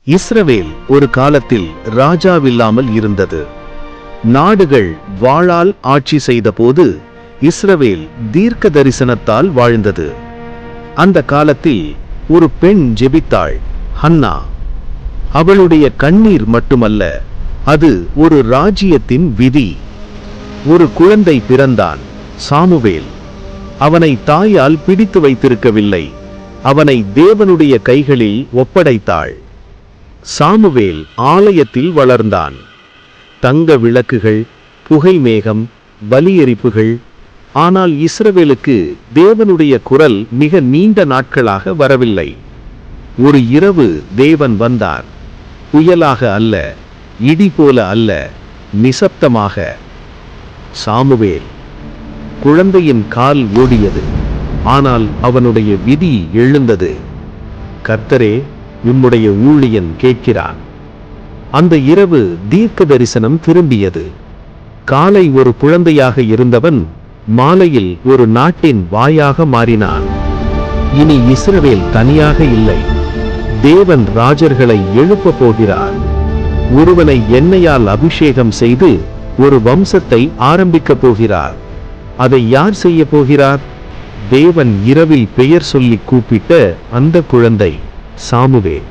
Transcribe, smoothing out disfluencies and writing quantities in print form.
இஸ்ரவேல் ஒரு காலத்தில் ராஜாவில்லாமல் இருந்தது. நாடுகள் வாளால் ஆட்சி செய்தபோது இஸ்ரவேல் தீர்க்க தரிசனத்தால் வாழ்ந்தது. அந்த காலத்தில் ஒரு பெண் ஜெபித்தாள், ஹன்னா. அவளுடைய கண்ணீர் மட்டுமல்ல, அது ஒரு ராஜ்யத்தின் விதி. ஒரு குழந்தை பிறந்தான், சாமுவேல். அவனை தாயால் பிடித்து வைத்திருக்கவில்லை, அவனை தேவனுடைய கைகளில் ஒப்படைத்தாள். சாமுவேல் ஆலயத்தில் வளர்ந்தான். தங்க விளக்குகள், புகை மேகம், பலியெரிப்புகள். ஆனால் இஸ்ரவேலுக்கு தேவனுடைய குரல் மிக நீண்ட நாட்களாக வரவில்லை. ஒரு இரவு தேவன் வந்தார். புயலாக அல்ல, இடி போல அல்ல, நிசப்தமாக. சாமுவேல். குழந்தையின் கால் ஓடியது, ஆனால் அவனுடைய விதி எழுந்தது. கர்த்தரே, உம்முடைய ஊழியன் கேட்கிறான். அந்த இரவு தீர்க்க தரிசனம் திரும்பியது. காலை ஒரு குழந்தையாக இருந்தவன் மாலையில் ஒரு நாட்டின் வாயாக மாறினான். இனி இஸ்ரவேல் தனியாக இல்லை, தேவன் ராஜர்களை எழுப்ப போகிறார். ஒருவனை எண்ணெயால் அபிஷேகம் செய்து ஒரு வம்சத்தை ஆரம்பிக்கப் போகிறார். அதை யார் செய்ய போகிறார்? தேவன் இரவில் பெயர் சொல்லி கூப்பிட்ட அந்த குழந்தை, சாமுவேல்.